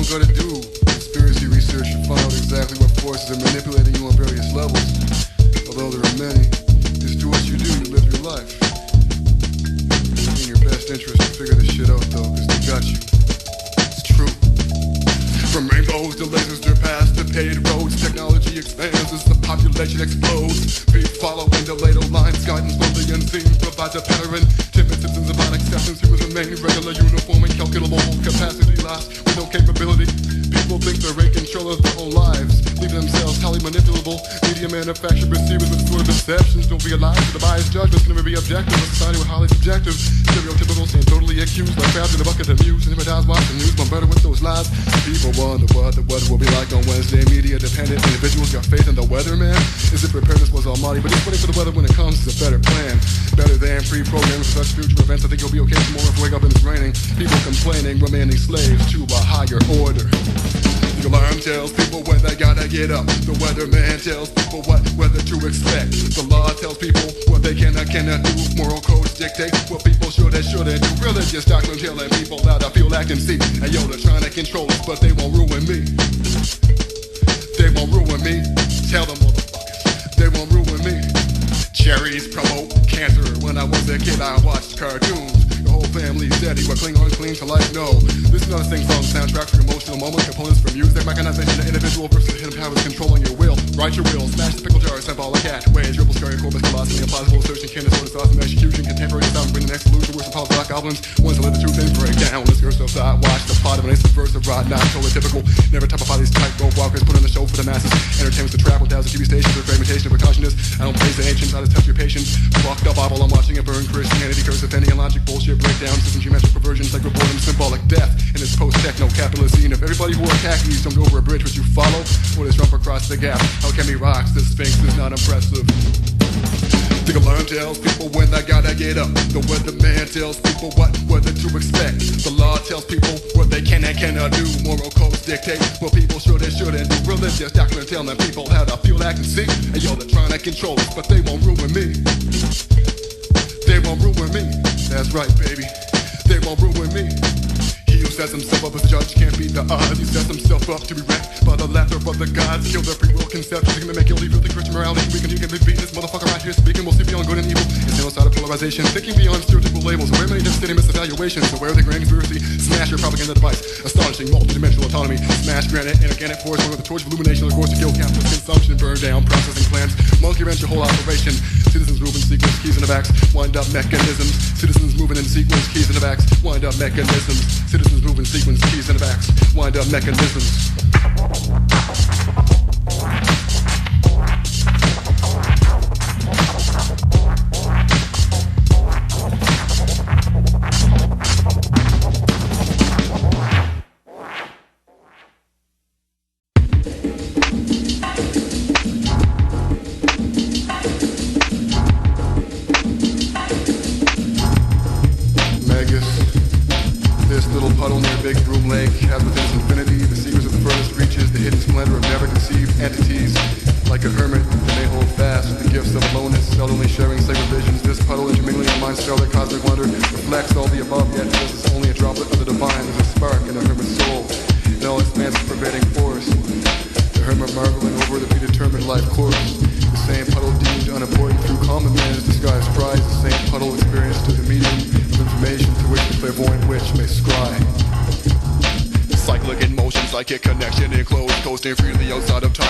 gotta do conspiracy research to find out exactly what forces are manipulating you on various levels. Although there are many, just do what you do to live your life. It's in your best interest to figure this shit out though, cause they got you. It's true. From rainbows to lasers, they're past the paved roads. Technology expands as the population explodes. Feet following the later lines, guidance from the unseen provides a pattern. Timid symptoms about acceptance, humans remain regular, uniform, and calculable. Capacity lasts with no capability. People think they're in control of their own lives, leaving themselves highly manipulable. Media manufactured receivers with distorted perceptions. Don't realize that the biased judgments can never be objective. A society with highly subjective, stereotypical, stand totally accused, like crabs in a bucket of news. And hypnotize, watch the news, one better with those lies. People wonder what the weather will be like on Wednesday. Media dependent individuals got faith in the weatherman. As if preparedness was almighty, but just waiting for the weather when it comes is a better plan. Better than pre-programmed for such future events. I think you'll be okay tomorrow if you wake up and it's raining. People complaining, remaining slaves to a higher order. The alarm tells people when they gotta get up. The weatherman tells people what weather to expect. The law tells people what they can and cannot do. Moral codes dictate what people should and shouldn't do. Religious doctrine telling people how to feel, act, and see. And yo, they're trying to control us, but they won't ruin me. They won't ruin me. Tell them, motherfuckers, they won't ruin me. Cherries promote cancer. When I was a kid, I watched cartoons. The whole family said he would cling unclean to life. No, this is not a sing-song soundtrack for emotional moments. Components for music, mechanization, the individual versus hidden powers controlling your will. Write your will, smash the pickle jar, symbolic act. Ways, dribble, scurry, corpus, philosophy, implausible assertion, candace, order, sauce, and execution. Contemporary sound, bring the next solution. Worse than Paul's black goblins. Ones to let the truth and break down. Let's go side, watch the plot of an instant verse of rot. Not totally typical. Never type of these tightrope walkers. Put on the show for the masses. Entertainment's the trap with thousands of TV stations. The fragmentation of precautionist. I don't praise the ancients, I just touch your patience. Fucked up Bible, I'm watching it burn. Christianity, curse, offending, and logic, bullshit, breakdown. System, geometric perversion, sacred boredom, symbolic death. In this post-techno capitalist scene, if everybody who wore khakis jumped over a bridge, would you follow? Or does jump across the gap? How can we rocks? This sphinx is not impressive. The alarm tells people when they gotta get up. The weatherman tells people what weather to expect. The law tells people what they can and cannot do. Moral codes dictate what people should and shouldn't do. Religious doctrine telling people how to feel, act, and see. And yo, they're trying to control us, but they won't ruin me. They won't ruin me. That's right, baby. They won't ruin me. He who sets himself up as judge can't beat the odds. He sets himself up to be wrecked by the laughter of the gods. Kill their free will conceptions. He can make guilty, filthy Christian morality. We can beat this motherfucker right here speaking. We'll see beyond good and evil. It's genocide of polarization. Thinking beyond stereotypical labels. Where many devastating misevaluations. Aware of the grand conspiracy. Smash your propaganda device. Astonishing multidimensional autonomy. Smash granite and organic force. One with the torch of illumination. Of course to kill capitalist consumption. Burn down processing plants. Monkey wrench your whole operation. Citizens moving sequence. Keys in the backs. Wind up mechanisms. Citizens moving in sequence. Keys in the backs. Wind up mechanisms. Citizens moving sequence. Keys in the backs. Wind up mechanisms.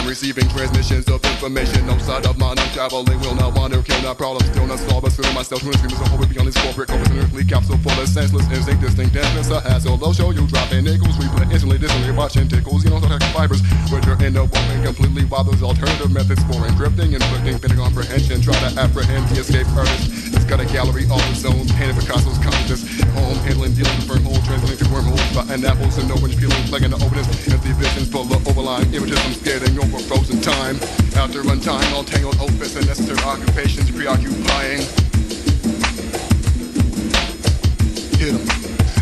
Receiving transmissions of information, no side of mine, I'm traveling, will not wander, kill not problems, still not solve, but still myself, when screamers are always beyond this corporate, corpus, an earthly capsule full of senseless instinct, distinct, deafness, a hassle, they'll show you dropping nickels, replay instantly, distantly, watching tickles, you know, so fibers, which are in the woman, completely while there's alternative methods for encrypting, inflicting, fitting comprehension, try to apprehend the escape artist, it's got a gallery all its own, painted Picasso's consciousness, home, handling, dealing with wormhole, translating through wormholes, and apples and orange peeling, plugging the openness, empty visions full of overlying images, I'm skating over frozen time. After untying all tangled opus and necessary occupations preoccupying. Hit 'em.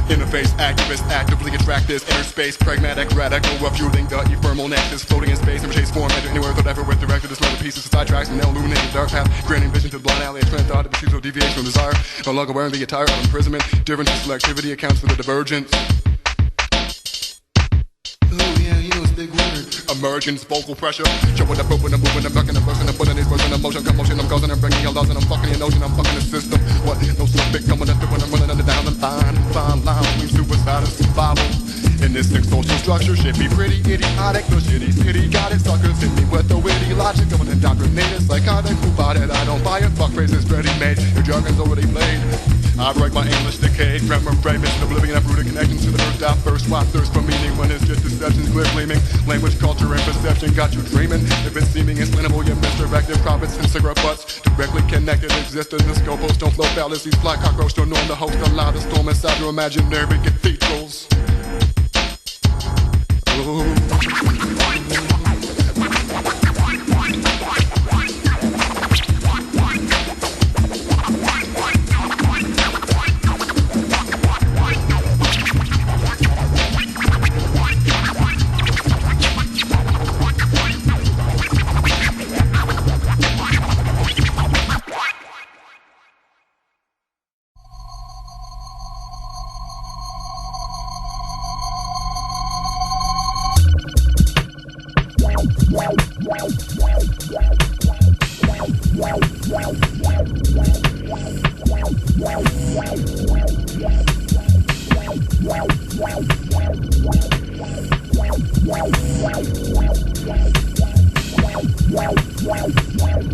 Interface activists actively attract this inner space. Pragmatic, radical, refuting the ephemeral nexus. Floating in space and chase form. Enter anywhere without ever with directed to the pieces of sidetracks and now illuminating dark path. Granting vision to the blind alley and trend thought of pursuits of deviation from desire. No longer wearing the attire of imprisonment. Difference in selectivity accounts for the divergence. emergence, vocal pressure. Showing up, open, I'm moving, I'm bucking, I'm bursting, I'm putting these words in motion, commotion, I'm causing, I'm bringing your laws, and I'm fucking your notion, I'm fucking the system. What? No slip big coming up when I'm running under down the fine line between suicide and survival. In this next social structure should be pretty idiotic. The shitty city got it. Suckers hit me with the witty logic of an indoctrinated psychotic. Who bought it? I don't buy it. Fuck phrases ready made. Your jargon's already played. I break my English decade. Grammar fragments of oblivion. Uprooted connections to the first out first. Why thirst for meaning when it's just deceptions clear gleaming? Language, culture, and perception got you dreaming. If it's seeming explainable, you're misdirected. Profits and cigarette butts directly connected. Exist in the scopos. Don't flow fallacies. Fly cockroach. Don't know the host. Allow the storm inside your imaginary cathedrals.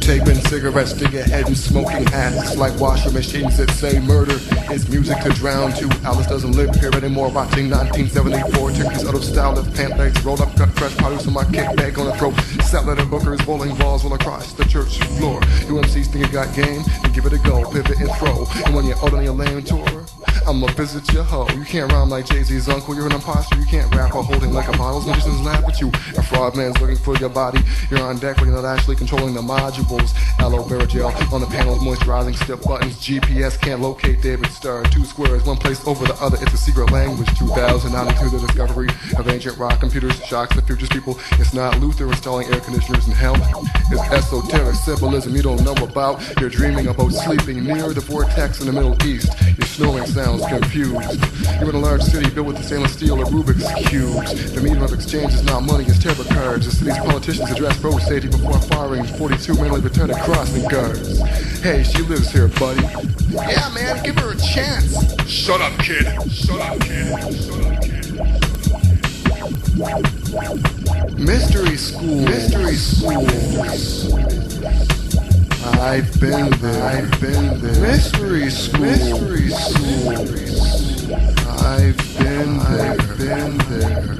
Taping cigarettes to your head and smoking hats like washing machines that say murder is music to drown to. Alice doesn't live here anymore. Watching 1974 turkeys out of style of pant legs rolled up, cut fresh produce on my kickback on the throat. Salad and bookers, bowling balls all across the church floor. You MCs think you got game? Then give it a go, pivot and throw. And when you're out on your lame tour, I'ma visit your hoe. You can't rhyme like Jay-Z's uncle, you're an imposter. You can't rap while holding like a bottles. Magicians laugh at you. A fraud man's looking for your body. You're on deck when you're not actually controlling the modules. Aloe vera gel on the panels, moisturizing stiff buttons. GPS can't locate David Stern. Two squares, one place over the other. It's a secret language. 2092, the discovery of ancient rock computers shocks the future's people. It's not Luther installing air conditioners in hell. It's esoteric symbolism you don't know about. You're dreaming about sleeping near the vortex in the Middle East. Your snoring sounds confused. You're in a large city built with the stainless steel of Rubik's cubes. The medium of exchange is not money, it's tarot cards. The city's politicians address road safety before firing 42 mentally retarded crossing guards. Hey, she lives here, buddy. Yeah, man, give her a chance. Shut up, kid. Shut up, kid. Shut up, kid. Mystery school. Mystery school. I've been there. I've been there. Mystery school. Mystery school. I've been there. I've been there.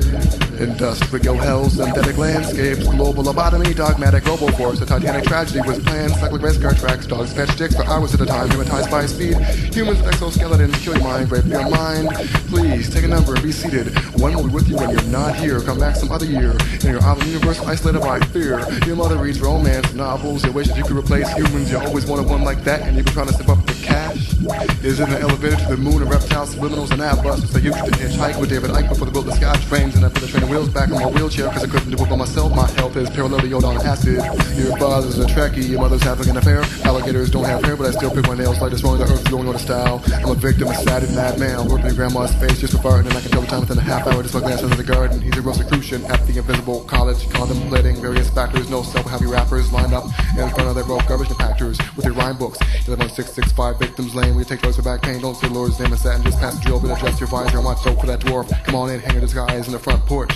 Industrial hell, synthetic landscapes, global lobotomy, dogmatic robo-force, a titanic tragedy with plans, cyclic race car tracks, dogs fetch dicks for hours at a time, hypnotized by speed, humans with exoskeletons, kill your mind, rape your mind. Please, take a number and be seated. One will be with you when you're not here. Come back some other year. In your island universe, isolated by fear. Your mother reads romance novels. You wish that you could replace humans. You always wanted one like that, and you've been trying to sip up the cash. Is in an elevator to the moon, and reptiles, subliminals, and ab-busters. I used to hitchhike with David Icke before the built the Scotch frames, and I put the training wheels back on my wheelchair because I couldn't do it by myself. My health is parallel to iodine acid. Your father's a Trekkie, your mother's having an affair. Alligators don't have hair, but I still pick my nails like it's wrong. The earth's going on a style. I'm a victim, a sad and mad man. I'm working in grandma's face just for farting, and I can tell the time within a half hour. Just like glass under the garden. He's a Rosicrucian at the invisible college, contemplating various factors. Knowself, happy rappers lined up in front of their broke garbage compactors with their rhyme books. You live on 665 Victims Lane. We take drugs for back pain. Don't say the Lord's name and satin. Just pass the drill, but adjust your visor and watch out for that dwarf. Come on in, hang your disguise in the front porch.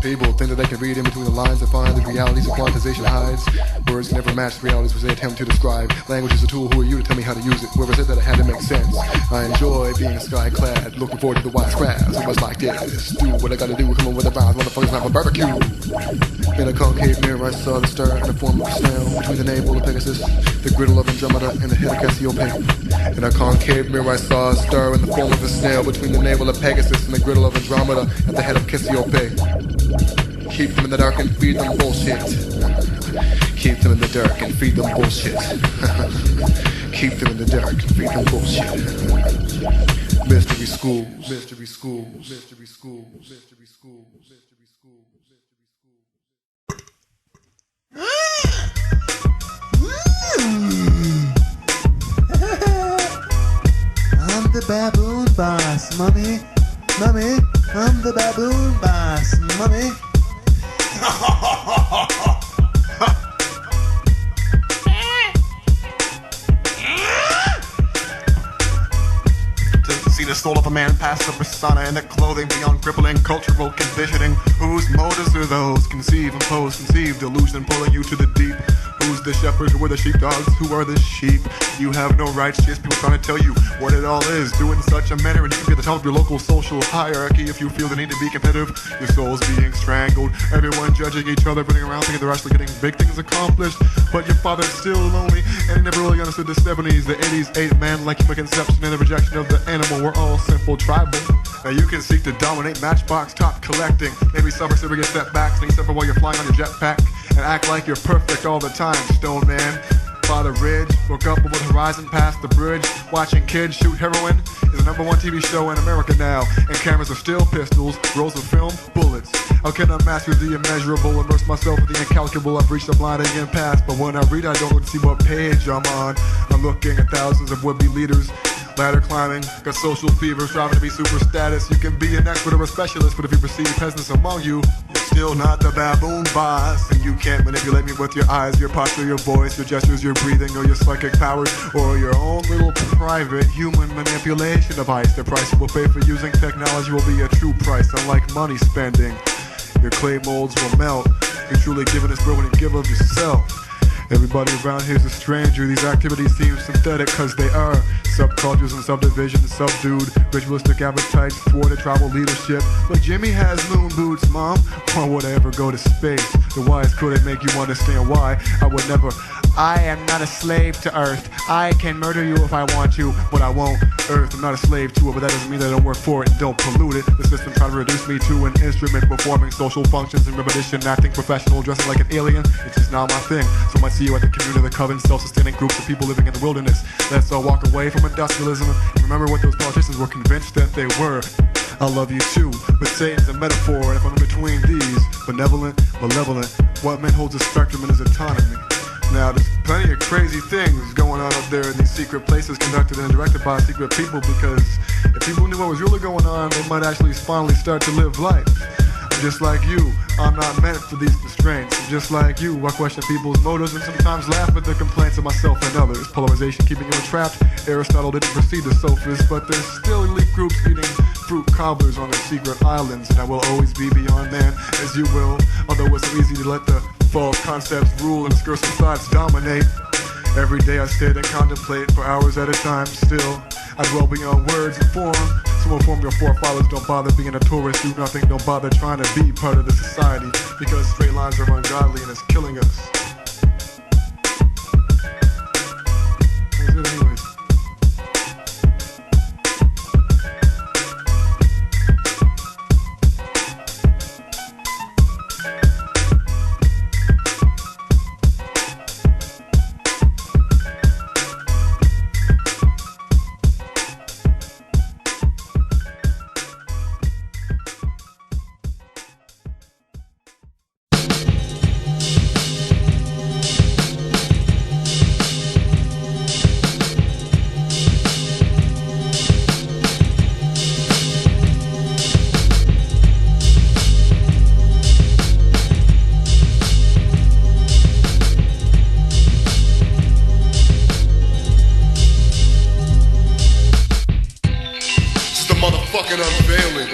People think that they can read in between the lines and find the realities of quantization hides. Words can never match the realities which they attempt to describe. Language is a tool. Who are you to tell me how to use it? Whoever said that it had to make sense. I enjoy being sky-clad, looking forward to the wise crafts. It was like this. Do what I gotta do. Come on with the vibes. Motherfuckers have a barbecue. In a concave mirror, I saw the star in the form of a snail. Between the navel of Pegasus, the griddle of Andromeda, and the head of Cassiope. In a concave mirror, I saw a star in the form of a snail. Between the navel of Pegasus and the griddle of Andromeda, and the head of Cassiope. Keep them in the dark and feed them bullshit. Keep them in the dark and feed them bullshit. Keep them in the dark and feed them bullshit. Mystery school. Mystery school. Mystery school. Mystery school. Mystery school. I'm the Baboon Boss, mommy. Mommy, I'm the Baboon Boss, mommy. man past the persona and the clothing beyond crippling cultural conditioning. Whose motives are those? Conceive, impose, conceive delusion pulling you to the deep. Who's the shepherds? Who are the sheepdogs? Who are the sheep? You have no rights, just people trying to tell you what it all is. Do it in such a manner and you can be at the top of your local social hierarchy. If you feel the need to be competitive, your soul's being strangled. Everyone judging each other, running around thinking they're actually getting big things accomplished. But your father's still lonely and he never really understood the 70s. The 80s ate man like human conception and the rejection of the animal. We're all simple tribal. Now you can seek to dominate Matchbox top collecting. Maybe suffer serious setbacks and you suffer while you're flying on your jetpack. And act like you're perfect all the time, Stone Man. Father Ridge, look up over the horizon past the bridge. Watching kids shoot heroin is the #1 TV show in America now. And cameras are still pistols, rolls of film, bullets. How can I master the immeasurable, immerse myself in the incalculable? I've reached the blinding impasse, but when I read I don't look to see what page I'm on. I'm looking at thousands of would-be leaders, ladder climbing, got social fever, striving to be super status. You can be an expert or a specialist, but if you perceive peasants among you, you're still not the Baboon Boss. And you can't manipulate me with your eyes, your posture, your voice, your gestures, your breathing, or your psychic powers, or your own little private human manipulation device. The price you will pay for using technology will be a true price, unlike money spending. Your clay molds will melt. You're truly giving this world when you give of yourself. Everybody around here's a stranger. These activities seem synthetic cause they are subcultures and subdivisions, subdued ritualistic appetites, thwarted tribal leadership. But Jimmy has moon boots, Mom. Why would I ever go to space? The wise couldn't make you understand why I would never. I am not a slave to Earth. I can murder you if I want to, but I won't. Earth, I'm not a slave to it, but that doesn't mean that I don't work for it and don't pollute it. The system trying to reduce me to an instrument, performing social functions in repetition, acting professional, dressing like an alien. It's just not my thing. So I might see you at the community of the coven, self-sustaining groups of people living in the wilderness. Let's all walk away from industrialism and remember what those politicians were convinced that they were. I love you too, but Satan's a metaphor, and if I'm in between these, benevolent, malevolent, what man holds a spectrum in his autonomy? Now, there's plenty of crazy things going on up there in these secret places conducted and directed by secret people, because if people knew what was really going on, they might actually finally start to live life. I'm just like you, I'm not meant for these constraints. I'm just like you, I question people's motives and sometimes laugh at the complaints of myself and others. Polarization keeping you entrapped. Aristotle didn't precede the sophists, but there's still elite groups eating fruit cobblers on their secret islands, and I will always be beyond man, as you will. Although it's so easy to let the false concepts rule and discursive thoughts dominate. Every day I sit and contemplate for hours at a time. Still, I dwell beyond words and form. So inform your forefathers, don't bother being a tourist, do nothing, don't bother trying to be part of the society, because straight lines are ungodly and it's killing us. What was it anyways? Motherfucking unveiling.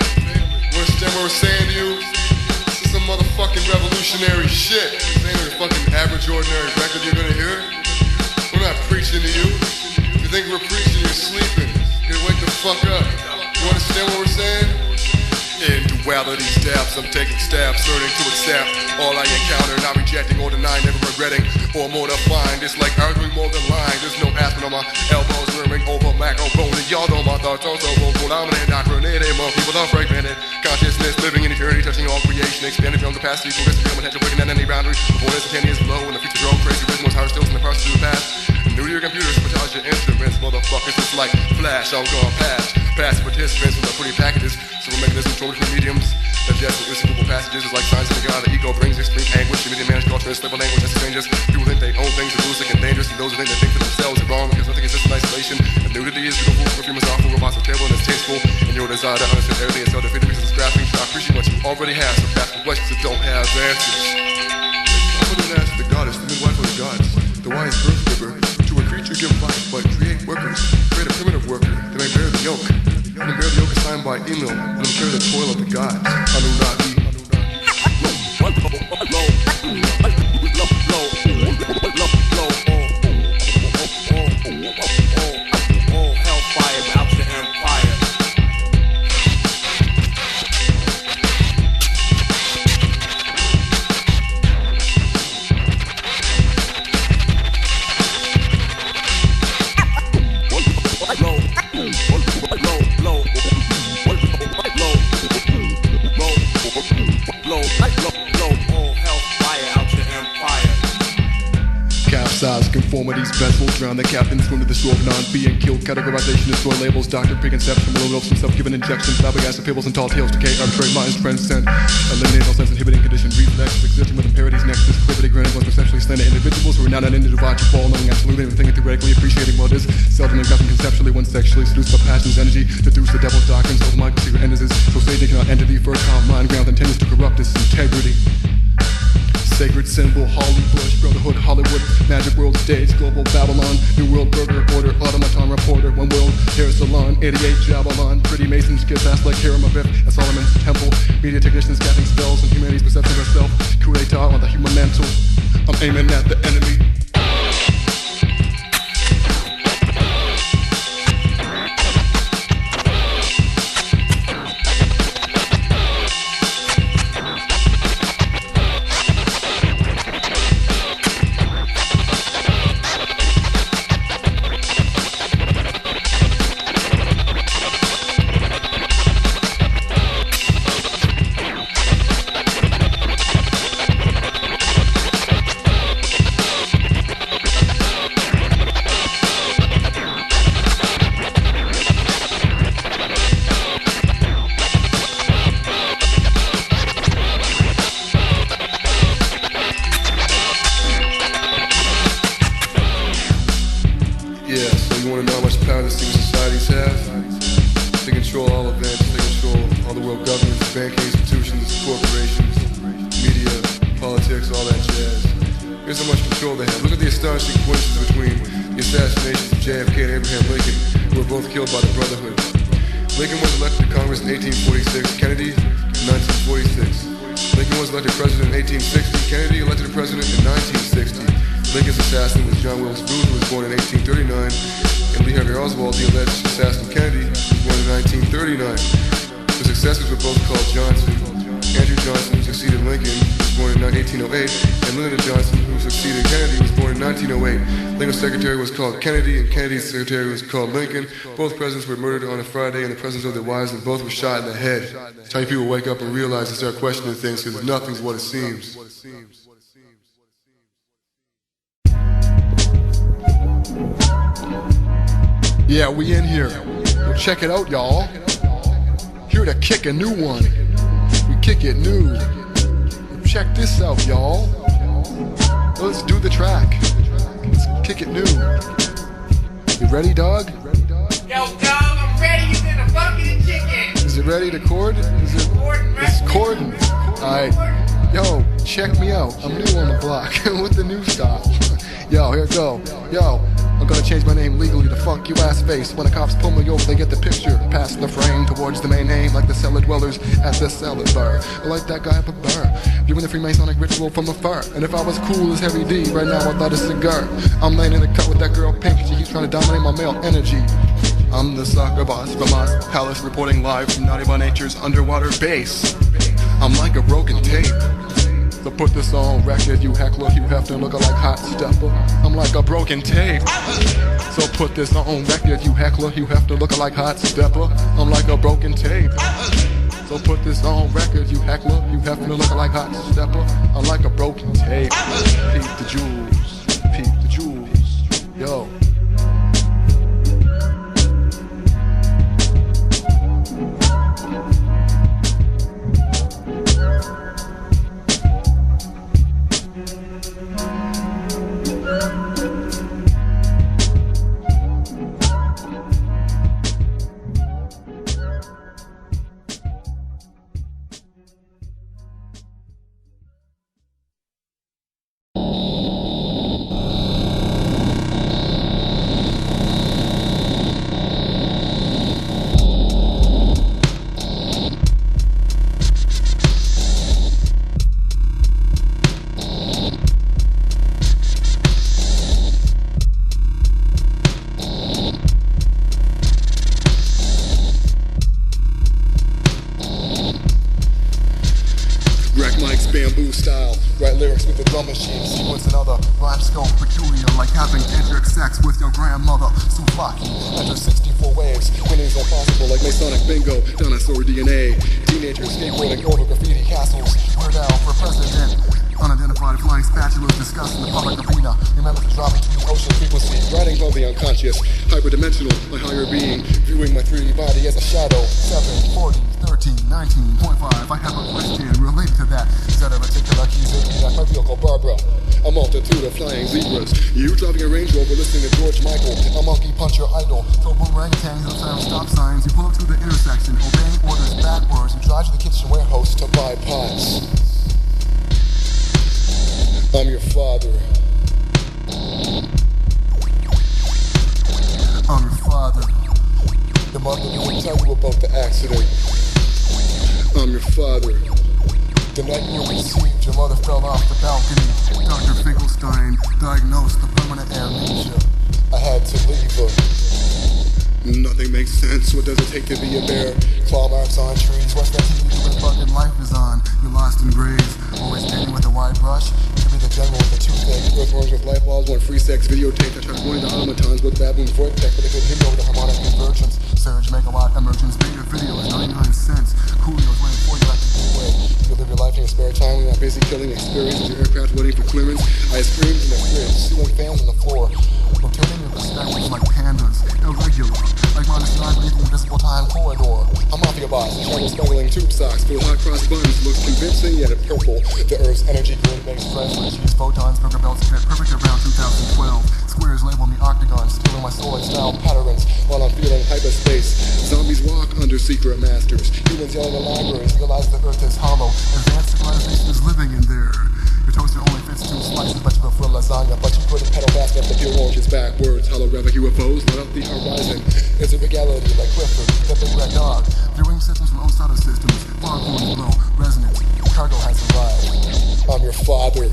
Understand what we're saying to you? This is some motherfucking revolutionary shit. This ain't a fucking average, ordinary record you're gonna hear. We're not preaching to you. If you think we're preaching, you're sleeping. You wake the fuck up. You understand what we're saying? In duality stabs, I'm taking stabs, learning to accept all I encounter, not rejecting or denying, never regretting or mortifying. It's like arguing more than lying. There's no aspirin on my elbows, learning over microphone. And y'all know my thoughts are so bold. I'm an indoctrinated, more people are fragmented. Consciousness living in eternity, touching all creation, expanding beyond capacity, progressing beyond potential, breaking down any boundary. Before instantaneous blow, and the future grow crazy rhythms, higher stills in the process of the past. New to your computers, sabotage your instruments, motherfuckers. It's like flash, I'm gone past. Passive participants with the pretty packages. So we're making this control different mediums. Digest with irresistible passages. It's like signs of the god. The ego brings extreme anguish. Immediate managed culture and slip on language that's strangers. People think they own things are sick and dangerous. And those who think they think for themselves are wrong because nothing exists in isolation. And nudity is beautiful. Perfume is awful. Robots are terrible and it's tasteful. And your desire to understand everything and self-defeated because it's grasping. I appreciate what you already have. So ask questions that don't have answers. I wouldn't ask the goddess, the midwife of the gods, the wise birth giver. To a creature give life, but create workers. Create a primitive worker that may bear the yoke. And bear the yoke assigned by email. Let him carry the toil of the gods. Anunnaki. Conformities, best will drown the captains, wounded the shore of non-being, killed, categorization, destroy labels, doctor, preconception, will ropes himself, given injections, flabbergasted fables and tall tales, decay, arbitrary minds, transcend, eliminate all sense inhibiting condition, reflex, existing with impurities, nexus, proclivity, granted, ones essentially slender individuals who are now not into divide to fall, knowing absolutely and thinking theoretically, appreciating what is, seldom encountered conceptually, when sexually seduced by passion's energy, deduce the devil's doctrines, over my secret entities, so Satan cannot enter the first calm mind, ground and tends to corrupt its integrity. Sacred symbol, Holly Bush, Brotherhood, Hollywood, Magic World Stage, Global Babylon, New World Burger, Order, Automaton Reporter, One World, Hair Salon, 88 Jabalon, Pretty Masons, kiss ass like Harem of at Solomon's Temple, Media Technicians casting spells on humanity's perception of herself, coup d'etat on the human mantle, I'm aiming at the enemy. Kennedy, and Kennedy's secretary was called Lincoln. Both presidents were murdered on a Friday in the presence of their wives, and both were shot in the head. It's how people wake up and realize and start questioning things, because nothing's what it seems. Yeah, we in here. Well, check it out, y'all. Here to kick a new one. We kick it new. Check this out, y'all. Let's do the track. Let's kick it new. You ready, dog? Yo, dog, I'm ready. You in a bucket of chicken. Is it ready to chord? It's chording. Alright. Yo, check me out. I'm new on the block with the new style. Yo, here it go. Yo, I'm gonna change my name legally to Funk You Ass Face. When the cops pull me over, they get the picture. Past the frame towards the main name, like the cellar dwellers at the salad bar. I like that guy up a bar, viewing the Freemasonic ritual from afar. And if I was cool as Heavy D, right now I'd light a cigar. I'm laying in the cut with that girl Pink, she keeps trying to dominate my male energy. I'm the soccer boss from Oz Palace, reporting live from Naughty by Nature's underwater base. I'm like a broken tape. So put this on record, you heckler, you have to look like hot stepper. I'm like a broken tape. So put this on record, you heckler, you have to look like hot stepper. I'm like a broken tape. So put this on record, you heckler, you have to look like hot stepper. I'm like a broken tape. Peep the jewels, peep the jewels, yo. bamboo style. Write lyrics with the drum machine, sequence another. Rhyme scope peculiar, like having intersex sex with your grandmother. Souvlaki, enter 64 waves. Winning's impossible, like Masonic bingo. Dinosaur DNA. Teenagers skateboarding over graffiti castles. We're down for president. Unidentified flying spatulas discussed in the public arena. Remember to drop into the ocean frequency. Writing of the unconscious. Hyperdimensional, my higher being. Viewing my 3D body as a shadow. 7, 40, 13, 19.5. I have a question related to that. Set of reticular keys in me. My vehicle Barbara. A multitude of flying zebras. You driving a Range Rover listening to George Michael. A monkey punch your idol. Throw orangutans outside of stop signs. You pull up to the intersection. Obeying orders backwards. You drive to the kitchen warehouse to buy pots. I'm your father. I'm your father. The mother didn't tell you about the accident. I'm your father. The night you were conceived, your mother fell off the balcony. Dr. Finkelstein diagnosed the permanent amnesia. I had to leave her. Nothing makes sense. What does it take to be a bear? Claw marks on trees. What's that TV when fucking life is on? You're lost in graves. Always painting with a wide brush. You can be the general with the toothache. Earthworms with light balls. One free sex videotape. I tried going to automatons with baboons vortex, but they could hit over the harmonic convergence. Surge, megawatt, emergence. Made your video is 99 cents. Coolio's waiting for you at the gateway. You live your life in your spare time when you're not busy killing experiences. Your aircraft waiting for clearance. I screamed in the fridge. Ceiling fans on the floor. Rotating your perspectives like pandas. Irregular. Like minus 9 beneath the invisible time corridor. A mafia boss in charge of smuggling tube socks full of hot cross buns. Looks convincing yet at purple. The Earth's energy grid makes fresh with cheese photons. Burger belts fit perfect around 2012. Squares label me octagons, stealing my sword style patterns while I'm feeling hyperspace. Zombies walk under secret masters. Humans yelling in libraries, realize the Earth is hollow. Advanced civilization is living in there. Your toaster only fits 2 slices, but you prefer lasagna. But you couldn't pedal fast enough to peel oranges backwards. Holographic UFOs light up the horizon. It's a regality like Clifford, the big red dog. Viewing systems from Osada systems. Foghorns blow, resonance. Cargo has arrived. I'm your father.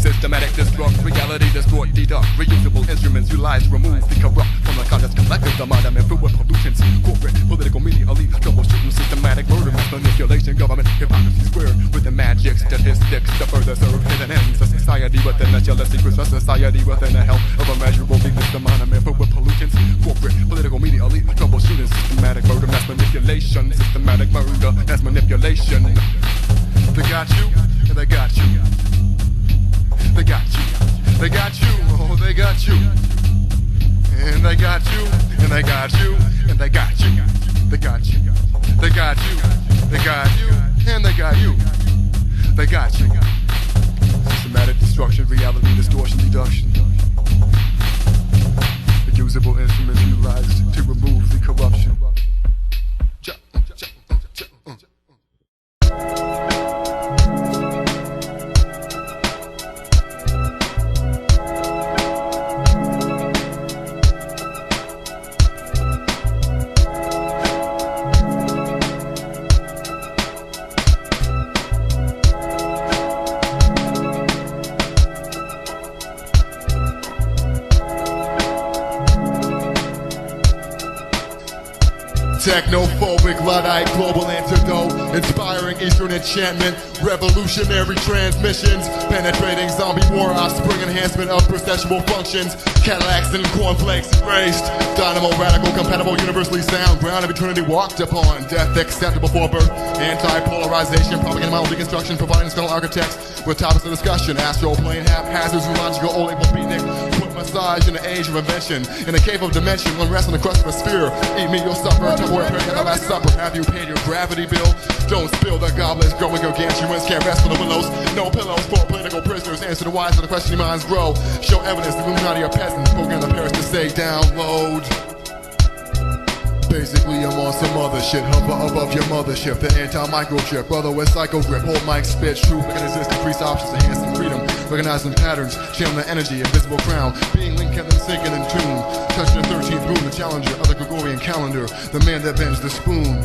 Systematic destruct, reality destroy, deduct, reusable instruments utilize, remove the corrupt from the conscious collective, the mind I'm in with pollutants, corporate, political media, elite, troubleshooting, systematic murder, mass manipulation, government, hypocrisy squared with the magic statistics to further serve hidden ends, a society within a jealous secrets, a society within a hell of immeasurable weakness, the mind I'm in with pollutants, corporate, political media, elite, troubleshooting, systematic murder, mass manipulation, systematic murder, mass manipulation. They got you, and they got you. They got you, they got you, oh they got you. And they got you, and they got you, and they got you. They got you, they got you, they got you, and they got you. They got you. Systematic destruction, reality distortion, deduction. The usable instruments utilized to remove the corruption. Technophobic, Luddite, global antidote, inspiring Eastern enchantment, revolutionary transmissions, penetrating zombie war, offspring enhancement of perceptual functions, Cadillacs and cornflakes embraced, dynamo radical, compatible, universally sound, ground of eternity walked upon, death accepted before birth, anti-polarization, propaganda model deconstruction, providing skull architects with topics of discussion, astral plane haphazards, zoological, old label beatnik, foot massage in the age of invention, in a cave of dimension, one rest on the crust of a sphere, eat me your supper, Tupperware prayer at the last supper, have you paid your gravity bill? Don't spill the goblets, growing gargantuans, can't rest on the willows, no pillows for political prisoners, answer the whys of the question your minds grow, show evidence the Illuminati are peasants, program the Paris to say download. Basically, I'm on some other shit. Hover above your mothership. The anti-microchip, brother with psycho grip. Hold mic, spit, truth, making resist, increase options, enhancing freedom. Recognizing patterns, channeling the energy, invisible crown. Being linked, kept them sinking in tune. Touching the 13th room, the challenger of the Gregorian calendar. The man that bends the spoon.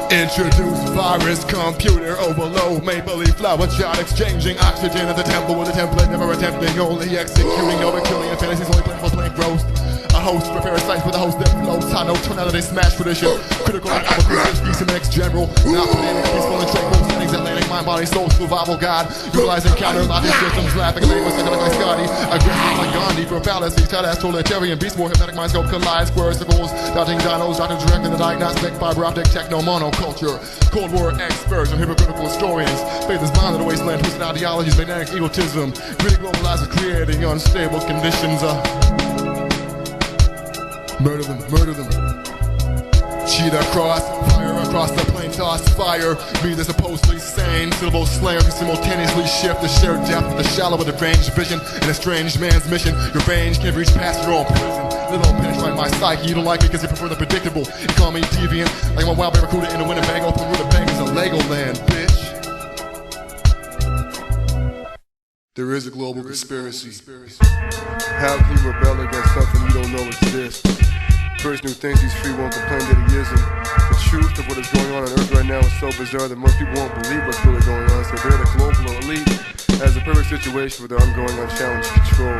Introduce virus, computer overload, maple leaf flower child exchanging oxygen at the temple with a template, never attempting, only executing, overkilling, and fantasies only playing for blank roast. A host, prepare sites with a host that floats. I know tonality smash tradition. Critical like I'm a Christian piece of next general. Not planning peaceful and tranquil settings, Atlantic mind, body, soul, survival god. Utilizing counter logic systems, laughing at language like Scotty. Aggressive like Gandhi for fallacies, tight ass totalitarian beast, more hypnotic mind scope, collide, square circles, dodging dinos, Dr. Direct in the diagnostic, fiber optic, techno monoculture. Cold War experts and hypocritical historians. Faith is blind to the wasteland, twisted ideologies, magnetic egotism. Really globalized, creating unstable conditions. Murder them, murder them. Cheetah cross, fire across the plain, toss fire. Me the supposedly sane, syllable slayer can simultaneously shift the shared depth of the shallow with a range vision. An estranged man's mission, your range can't reach past your own prison. Let alone penetrate my psyche, you don't like me because you prefer the predictable. You call me deviant, like my wild barracuda in a Winnebago. Open with a bang is a Legoland, bitch. There is a global conspiracy. How can you rebel against something you don't know exists? Person who thinks he's free won't complain that he isn't. The truth of what is going on Earth right now is so bizarre that most people won't believe what's really going on. So they're the global elite as a perfect situation for their ongoing unchallenged control.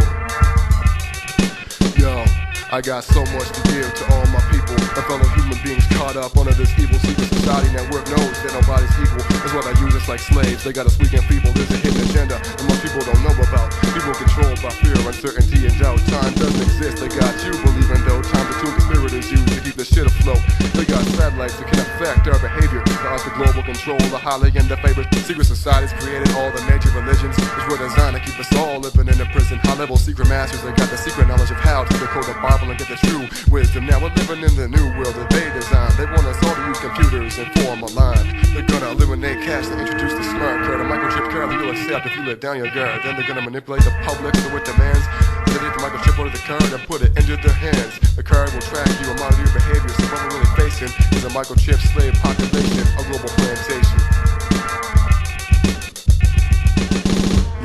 Yo, I got so much to give to all my people, my fellow human beings caught up under this evil secret society network knows that nobody's equal. That's why they use us like slaves. They got us weak and feeble. There's a hidden agenda that most people don't know about. People controlled by fear, uncertainty, and doubt. Time doesn't exist. They got you believing though. Time to tune conspirators use to keep the shit afloat. They got satellites that can affect our behavior. Cause the global control, the highly and the favored. Secret societies created all the major religions, which were designed to keep us all living in a prison. High-level secret masters, they got the secret knowledge of how to decode the Bible and get the true wisdom. Now we're living in the new world that they designed. They want us all to use computers and form a line. They're gonna eliminate cash to introduce the smart card, a microchip card that you'll accept if you let down your guard. Then they're gonna manipulate the public so with demands. They take the microchip out of the card and put it into their hands. The card will track you and monitor your behavior. So what we're really facing is a microchip slave population, a global plantation.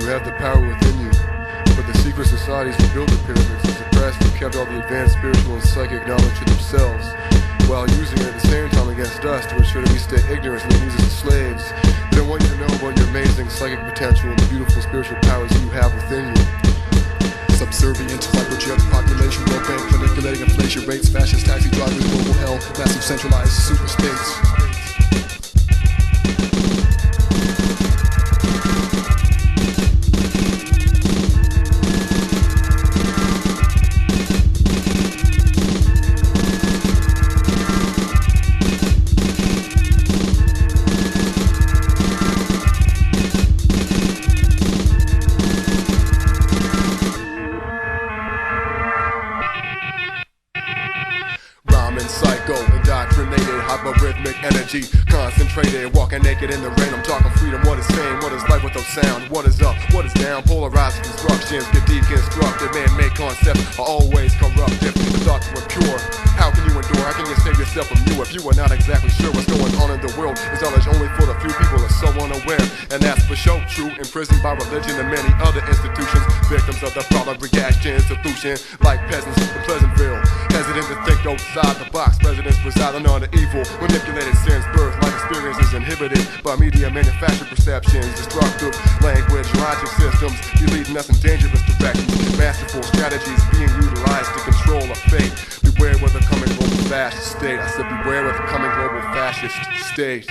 You have the power within you, but the secret societies who built the pyramids and suppressed and kept all the advanced spiritual and psychic knowledge to themselves, while using it at the same time against us to ensure that we stay ignorant and they use us as slaves. They don't want you to know about your amazing psychic potential and the beautiful spiritual powers you have within you. Subservient to microchips, population world bank, manipulating inflation rates, fascist taxi drivers, global hell, massive centralized super states. Energy, concentrated, walking naked in the rain. I'm talking freedom, what is fame, what is life without sound, what is up, what is down, polarized constructions, get deconstructed, man-made concepts are always corruptive, the thoughts were pure, how can you endure, how can you save yourself from you if you are not exactly sure what's going on in the world, is knowledge only for the few people are so unaware, and that's for sure true, imprisoned by religion and many other institutions, victims of the product reaction institution, like peasants in Pleasantville, hesitant to think outside the box, presidents residing on the evil, manipulated since birth, life experiences inhibited by media manufactured perceptions, destructive language, logic systems, be leading us in dangerous directions, masterful strategies being utilized to control a fate. Beware of the coming global fascist state. I said beware of the coming global fascist state.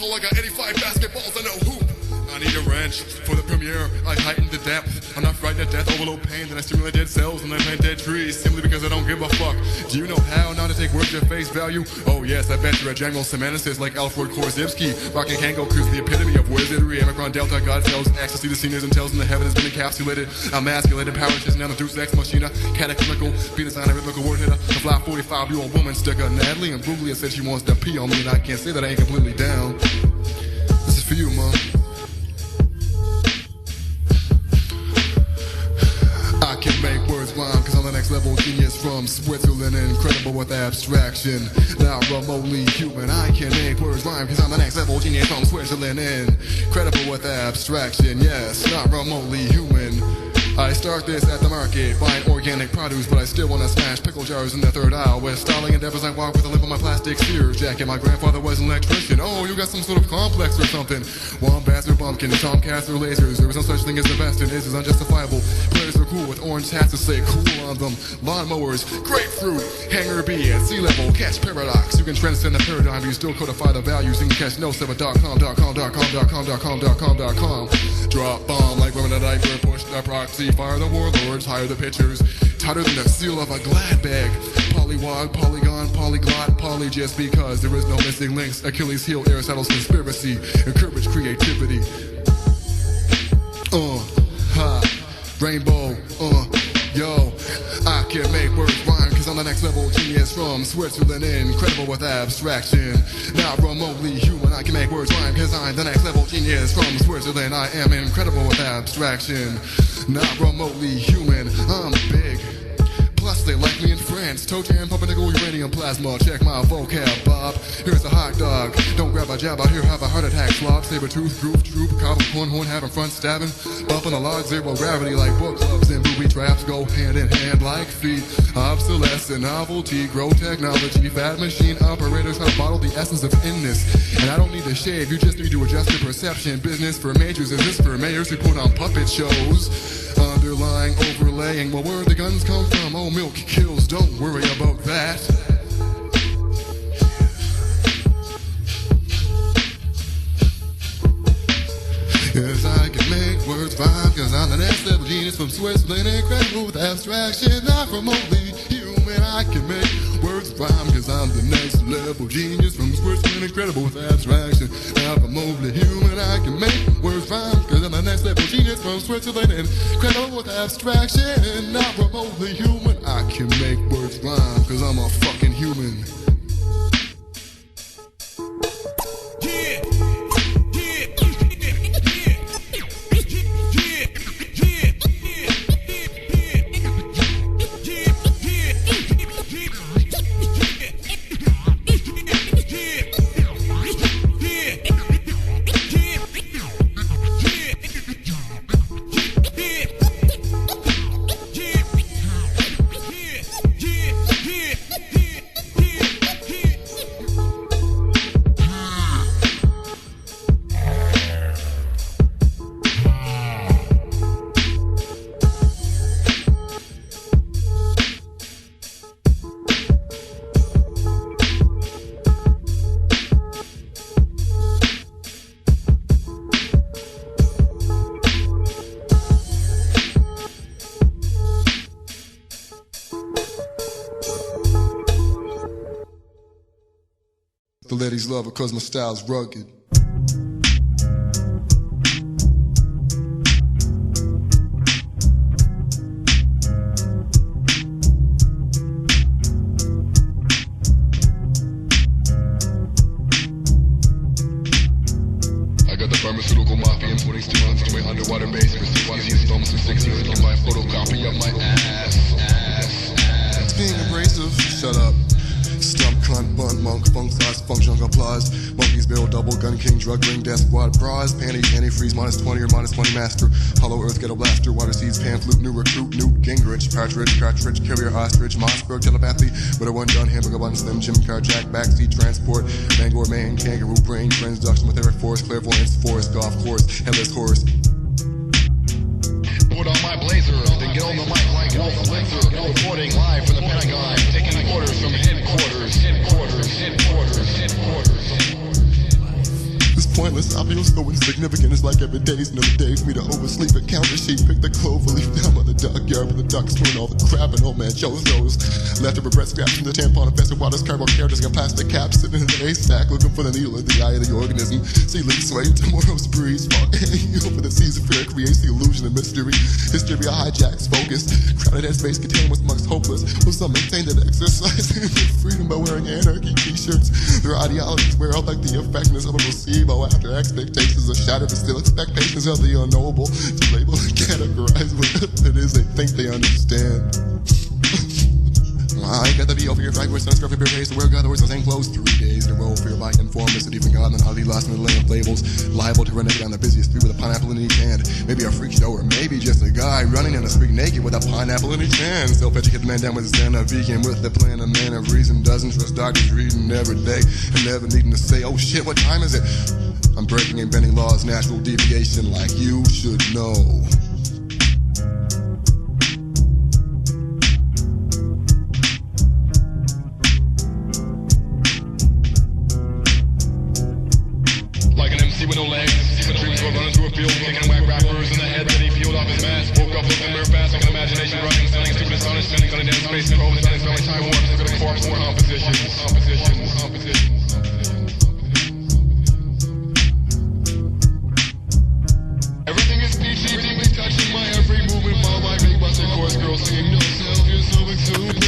asshole, I got 85 basketballs, I know hoop. I need a wrench for the premiere. I heighten the depth. I'm not frightened to death, overload pain. Then I stimulate dead cells and I plant dead trees simply because I don't give a fuck. Do you know how not to take words at face value? Oh yes, I bet you're a general semanticist like Alfred Korzybski. Rockin' Kangoku's the epitome of wizardry. Omicron Delta God tells access to the seniors and tells in the heaven has been encapsulated. Emasculated power just now the Deus Ex Machina. Cataclysmical, penis on a rhythmical word hitter. A fly 45-year-old woman sticker. Natalie and Bruglia said she wants to pee on me and I can't say that I ain't completely down. This is for you, Mom. I can make words rhyme cause I'm the next level genius from Switzerland, incredible with abstraction, not remotely human. I can make words rhyme cause I'm the next level genius from Switzerland, incredible with abstraction, yes, not remotely human. I start this at the market, buying organic produce, but I still wanna smash pickle jars in the third aisle. With styling endeavors, I walk with a limp on my plastic Sears jacket. My grandfather was an electrician. Oh, you got some sort of complex or something. Wombats or bumpkins, tomcats or lasers. There is no such thing as the best, and is unjustifiable. Players are cool with orange hats to say cool on them. Lawnmowers, grapefruit, hanger bee at sea level. Catch paradox. You can transcend the paradigm, you still codify the values. You can catch Knowself.com. Drop bomb like women at diaper, push the proxy, fire the warlords, hire the pitchers. Tighter than the seal of a glad bag. Polywog, polygon, polyglot, poly just because there is no missing links. Achilles heel, Aristotle's conspiracy. Encourage creativity. Rainbow, yo. I can make words rhyme cause I'm the next level genius from Switzerland, incredible with abstraction, not remotely human. I can make words rhyme cause I'm the next level genius from Switzerland. I am incredible with abstraction, not remotely human. I'm big, plus they like me in France. Toe jam, pumpernickel, uranium plasma. Check my vocab, Bob. Here's a hot dog. Don't grab a jab out here, have a heart attack. Slob, saber tooth, groove, troop, cobble, cornhorn, having front stabbing. Bumping the log, zero gravity like book clubs and booby traps go hand in hand like feet. Obsolescent novelty, grow technology, fat machine operators try to bottle the essence of inness. And I don't need to shave, you just need to adjust your perception. Business for majors, is this for mayors who put on puppet shows? Underlying, overlaying, well, where the guns come from? Oh, milk kills, don't worry about that. Yes, I can make words rhyme, cause I'm the next level genius from Switzerland, incredible with abstraction, not remotely human. I can make words rhyme, cause I'm the next level genius from Switzerland, incredible with abstraction, not remotely human. I can make words rhyme, cause I'm the next level genius from Switzerland, incredible with abstraction, not remotely human. I can make words rhyme, cause I'm a fucking human. The ladies love it cause my style's rugged. I got the pharmaceutical mafia in 22 months to my underwater base. Receive easy installments of 6 years. Can buy a photocopy of my ass. Being abrasive, shut up. Stump, cunt, bunt, monk, funk, size, funk, junk, applause. Monkeys, barrel, double, gun, king, drug, ring, death, squad, bras, panties, antifreeze, minus 20 or minus 20 master. Hollow earth, ghetto blaster, water seeds, pan flute, new recruit, Newt, Gingrich, cartridge, carrier, ostrich, Mossberg, telepathy, but a one done, hamburger bun, slim, Jim, car, jack, backseat, transport, Bangor, man, kangaroo, brain, transduction with Eric Force, clairvoyance, forest, golf course, headless horse. Put on my blazer, then get on the mic like Wolf Blitzer, reporting live from the Pentagon, taking orders from headquarters. honest, I feel so insignificant. It's like every day's another day for me to oversleep and count the sheep. Pick the clover leaf down by the duckyard with the ducks doing all the crap, and old man chose those leftover breast scraps from the tampon infested waters, cardboard characters, got plastic caps sitting in the haystack, looking for the needle in the eye of the organism. See leaves sway, tomorrow's breeze, you open the seas of fear, creates the illusion of mystery. Hysteria hijacks focus, crowded headspace contained what's amongst hopeless. Will some maintain that exercising freedom by wearing anarchy t-shirts? Their ideologies wear out like the effectiveness of a placebo after expectations are shattered, but still expectations of the unknowable to label and categorize what it is they think they understand. I got the be over your flag, where sunscrub your face, the where God always the same clothes 3 days in a row, fear by conformist, and even God and how he lost in the land of labels, liable to run naked on the busiest street with a pineapple in each hand. Maybe a freak show, or maybe just a guy running in the street naked with a pineapple in each hand. Self-educated man down with his stand, a vegan with the plan, a man of reason, doesn't trust doctors reading every day, and never needing to say, oh shit, what time is it? I'm breaking and bending laws, natural deviation, like you should know. With no legs, dreams were running through a field, kicking whack rappers in the head that he peeled off his mask. Woke up looking very fast, like an imagination running, selling stupid astonishing, spinning on a damn space, probes, running, smelling time warps, look at the corpse, compositions. Everything is peachy, deeply touching my every movement, while my big busted chorus girl singing Knowself, you're so exuberant.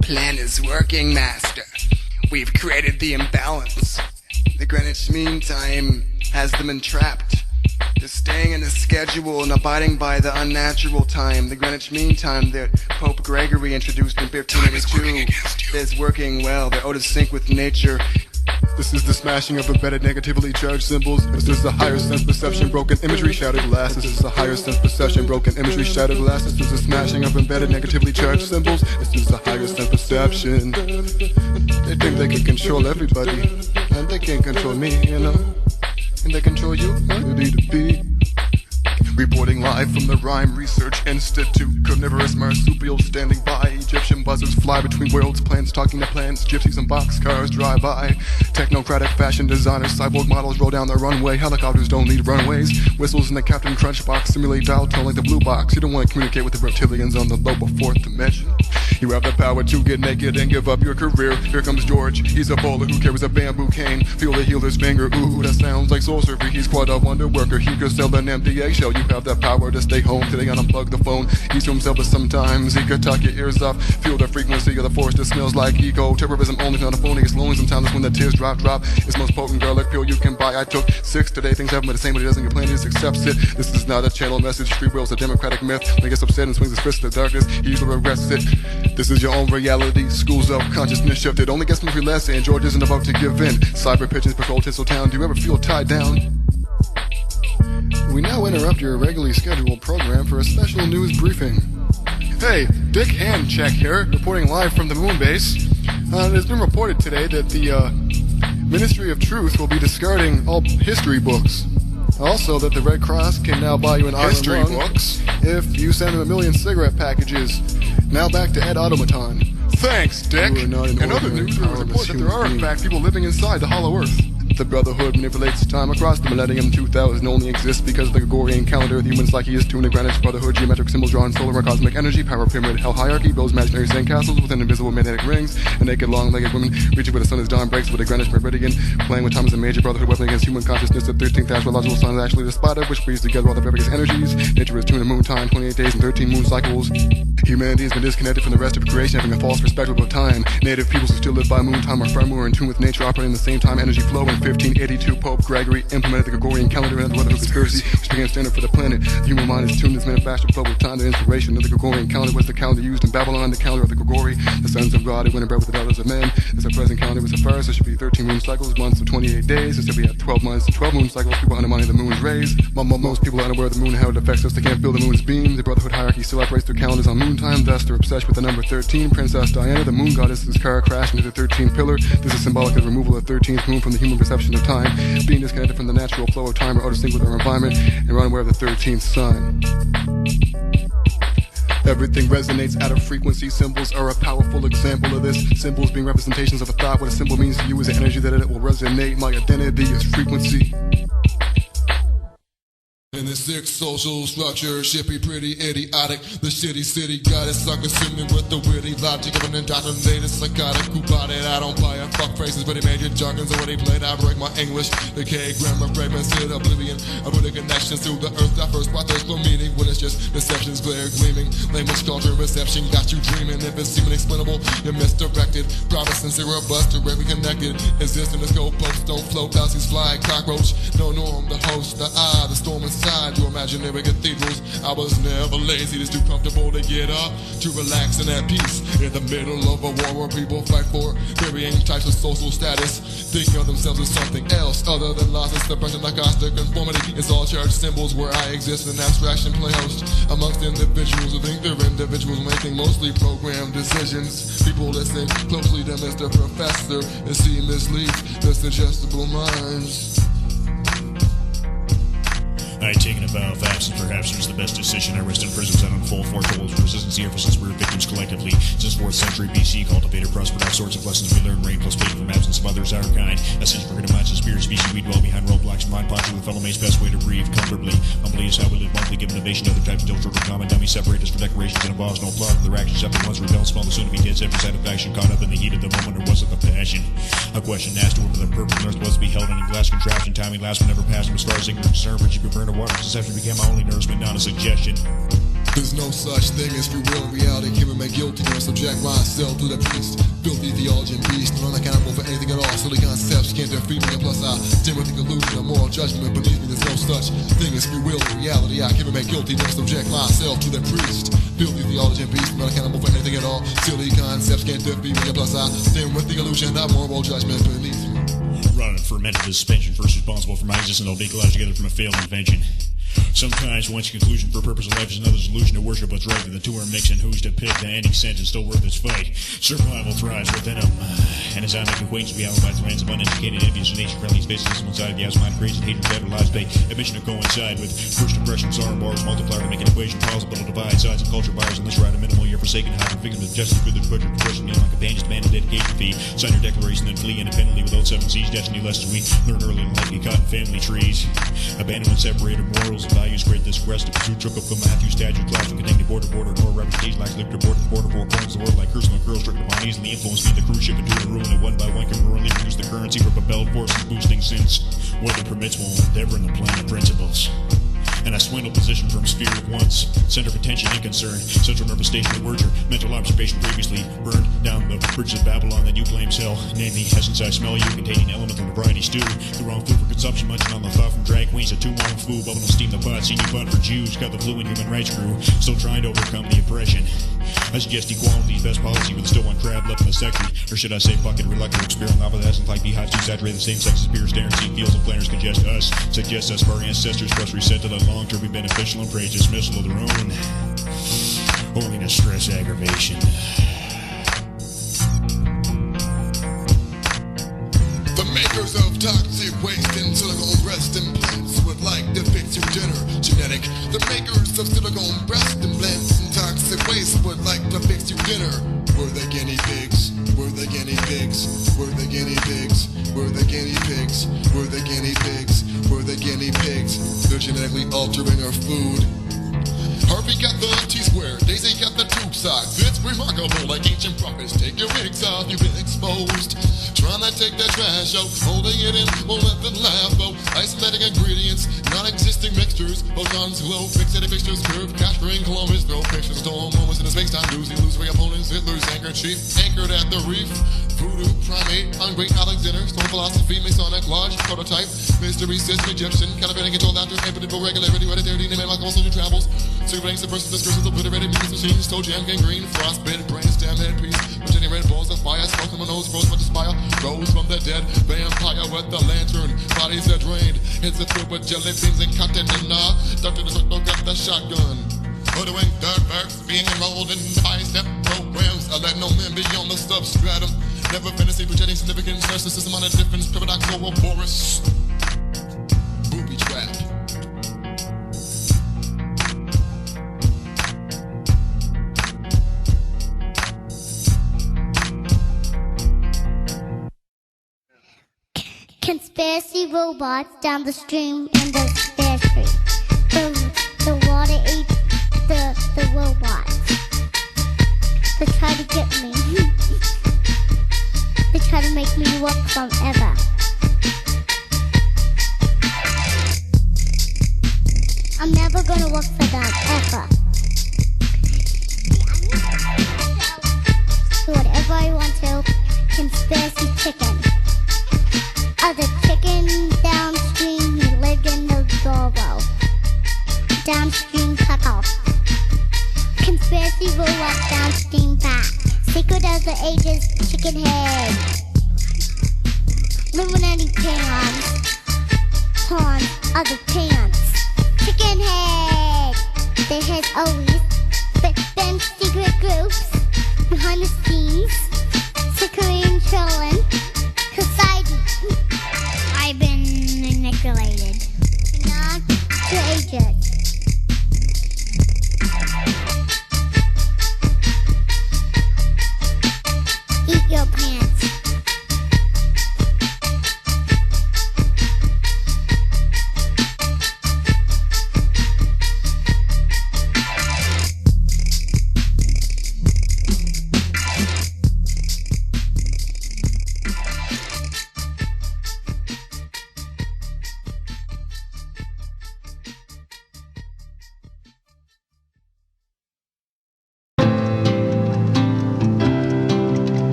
Plan is working, master. We've created the imbalance. The Greenwich Mean Time has them entrapped. They're staying in the schedule and abiding by the unnatural time. The Greenwich Mean Time that Pope Gregory introduced in 1582 is working well. They're out of sync with nature. This is the smashing of embedded negatively charged symbols. This is the higher sense perception, broken imagery, shattered glass. This is the higher sense perception, broken imagery, shattered glass. This is the smashing of embedded negatively charged symbols. This is the higher sense perception. They think they can control everybody, and they can't control me, you know. And they control you, you need to be. Reporting live from the Rhyme Research Institute. Carnivorous marsupials standing by. Egyptian buzzards fly between worlds. Plants talking to plants. Gypsies and boxcars drive by. Technocratic fashion designers. Cyborg models roll down the runway. Helicopters don't need runways. Whistles in the Captain Crunch box simulate dial tone like the blue box. You don't want to communicate with the reptilians on the lower fourth dimension. You have the power to get naked and give up your career. Here comes George. He's a bowler who carries a bamboo cane. Feel the healer's finger. Ooh, that sounds like sorcery. He's quite a wonder worker. He could sell an empty eggshell. You have the power to stay home today and unplug the phone. He's to himself, but sometimes he could tuck your ears off. Feel the frequency of the force that smells like ego. Terrorism only, not a phony. It's lonely sometimes when the tears drop. It's most potent garlic pill you can buy. I took 6 today. Things haven't been the same, but it doesn't. Your plan just accepts it. This is not a channel message. Free will's a democratic myth. When he gets upset and swings his fist in the darkness, he usually arrests it. This is your own reality. Schools of consciousness shifted. Only gets me less, and George isn't about to give in. Cyber pigeons patrol Tinseltown. Do you ever feel tied down? We now interrupt your regularly scheduled program for a special news briefing. Hey, Dick Handcheck here, reporting live from the moon base. It has been reported today that the Ministry of Truth will be discarding all history books. Also, that the Red Cross can now buy you an history books if you send them 1 million cigarette packages. Now back to Ed Automaton. Thanks, Dick. In other news, there was a report that there are, in fact, people living inside the Hollow Earth. The Brotherhood manipulates time across the millennium. 2000 only exists because of the Gregorian calendar. The humans like he is tuned to Greenwich Brotherhood. Geometric symbols drawn solar or cosmic energy. Power pyramid, hell hierarchy. Builds imaginary sandcastles within invisible magnetic rings. And naked long-legged women reaching where the sun is dawn breaks with a Greenwich meridian. Playing with time is a major Brotherhood weapon against human consciousness. The 13th astrological sign is actually the spider, which breathes together all the various energies. Nature is tuned to moon time, 28 days and 13 moon cycles. Humanity has been disconnected from the rest of creation, having a false perspective of time. Native peoples who still live by moon time are far more in tune with nature, operating the same time energy flow. In 1582, Pope Gregory implemented the Gregorian calendar and the Brotherhood conspiracy, which became standard for the planet. The human mind is tuned to this manufactured flow of time. The inspiration of the Gregorian calendar was the calendar used in Babylon, the calendar of the Gregory, the sons of God who went and bred with the daughters of men. As our present calendar was the first, there should be 13 moon cycles, months of 28 days. Instead we have 12 months, 12 moon cycles. People undermining the moon's rays. Most people are unaware of the moon and how it affects us. They can't feel the moon's beam. The Brotherhood hierarchy still operates their calendars on moon time. Thus, they're obsessed with the number 13. Princess Diana, the moon goddess's car crashed into the 13th pillar. This is symbolic of the removal of the 13th moon from the human perception of time, being disconnected from the natural flow of time or out of sync with our environment, and we're unaware of the 13th sun. Everything resonates at a frequency. Symbols are a powerful example of this. Symbols being representations of a thought. What a symbol means to you is the energy that it will resonate. My identity is frequency. In the sick social structure, should be pretty idiotic. The shitty city got it sucker swimming with the witty logic of an indoctrinated psychotic who bought it. I don't buy it, fuck phrases, but he made your jargon, so when he played, I break my English. Decay, grammar, fragments, hit oblivion. I put a connection through the earth. I first brought thirst for meaning when it's just deceptions, glare gleaming. Language, culture, reception got you dreaming. If it's seeming explainable, you're misdirected. Promise, sincere, or bust, directly connected. Exist in the scope, posts don't float, galaxies fly, cockroach. No norm, the host, the eye, the storm inside. To imaginary cathedrals, I was never lazy, just too comfortable to get up, to relax and at peace. In the middle of a war where people fight for varying types of social status, thinking of themselves as something else other than losses, suppression, like constant conformity. It's all church symbols where I exist in abstraction, play host amongst individuals who think they're individuals making mostly programmed decisions. People listen closely to Mr. Professor and see mislead their suggestible minds. I had taken a vow of absence, perhaps it was the best decision. I rest in prisons and unfold foretold resistance ever since we were victims collectively. Since 4th century BC, cultivated, prospered all sorts of lessons we learned, rain plus pain from absence of others, our kind. Essence for good minds and spirit species, we dwell behind roadblocks, mind posture with fellow mates, best way to breathe comfortably. Humbly is how we live monthly, give innovation to other types, still short of common dummies, separate us for decorations and applause, no applause for their actions. After once rebel, small the soon to be dead, every satisfaction caught up in the heat of the moment, or was it the passion? A question asked to whether the purpose of earth was to be held in a glass contraption, timing lasts whenever passing as far as ignorant concern, but you could burn a water, deception became my only nourishment, not a suggestion. There's no such thing as free will, reality, human made guilty, or subject myself to the priest. Filthy theology and beast, not accountable for anything at all. Silly concepts can't defeat me, and plus I dim with the illusion of moral judgment. Believe me, there's no such thing as free will, reality, I human made guilty, or subject myself to the priest. Filthy theology and beast, not accountable for anything at all. Silly concepts can't defeat me, and plus I dim with the illusion of moral judgment. Believe me. Running fermented suspension, first responsible for my existence, all decollaged together from a failed invention. Sometimes one's conclusion for purpose of life is another's illusion to worship what's right, and the two are mixing who's to pick the ending sentence still worth its fight. Survival thrives within them, and as I make acquaintance, we alibis the lands of uneducated, envious, and nature-friendly spaces. One side of the house, mind crazy, hatred, better lies, they admission to coincide with first impressions, are bars, multiplier to make an equation possible to divide sides of culture buyers, unless you're at a minimal, you're forsaken, hiding victims of justice through the butcher, depression, neon companions, demand a dedication fee, sign your declaration, then flee independently without 7 C's, destiny lessons we learn early in life, be caught in family trees, abandoned when separated, morals and values create this rest of pursuit, took up the Matthew statue, clouds and containing border, nor representation, like slip to border, four corners of the world, like curse, no girls, stricken upon easily influence, feed the cruise ship into the ruin, and one by one can ruin, reduce the currency for propelled forces, boosting since weather permits will endeavor in the plan of principles. And I swindle position from sphere of once, center of attention and concern, central nervous station of words, mental observation previously burned down the bridges of Babylon that you claims hell, namely essence I smell you, containing elemental variety stew, the wrong food for consumption, munching on the thought from drag queens, a too-long flu, bubble no steam the pot, seen you butt for Jews, cut the flu in human rights crew, still trying to overcome the oppression. I suggest equality, best policy with still one crab left in the section, or should I say bucket, reluctant, experiment, lava that hasn't like beehives to exaggerate the same sex as beer, staring, see fields and planners congest us, suggest us for our ancestors, plus reset to the long term be beneficial and praise dismissal of their own holiness, stress, aggravation. The makers of toxic waste and silicone breast implants would like to fix your dinner. Genetic. The makers of silicone breast implants and toxic waste would like to fix your dinner. Were they guinea pigs? We're the guinea pigs. We're the guinea pigs. We're the guinea pigs. We're the guinea pigs. We're the guinea pigs. They're genetically altering our food. Harvey got the T-square, Daisy got the tube sock. It's remarkable, like ancient prophets. Take your wigs off, you've been exposed. Trying to take that trash out, holding it in, won't let them laugh. Oh, isolating ingredients, non-existing mixtures. Photons, low, fixated fixtures, curve, capturing kilometers, no pictures, storm moments in a space-time doozy. Losing opponents, Hitler's handkerchief, anchored at the reef. Voodoo, primate, hungry Alexander, stone philosophy, Masonic lodge, prototype, mystery, system, Egyptian, calibrating, control, after, inevitable regularity, hereditary, name, alcohol, social travels. Surveying subversive discursive, obliterated means machines, toe jam, gangrene, frostbite, brainstem, headpiece, pretending red balls of fire, smoke from my nose, froze much aspire, rose from the dead, vampire with the lantern, bodies are drained, hits the food with jelly beans and cotton and Dr. the circle got the shotgun. Ordering diverse, being enrolled in five-step programs, I let no men be on the substratum, never fantasy projecting significance, narcissism on a difference, paradoxal Boris. Booby trap. Conspiracy robots down the stream in the spare street. The water ate the robots. They try to get me. They try to make me work forever. I'm never gonna work for them, ever. Do whatever I want to. Conspiracy chicken. Other chicken downstream, he lived in the burrow. Downstream cuckoo. Conspiracy robot downstream back. Secret of the ages, chicken head. Illuminati pants. Pawns, other pants. Chicken head. Their heads always been secret groups. Behind the scenes. Sickering trolling.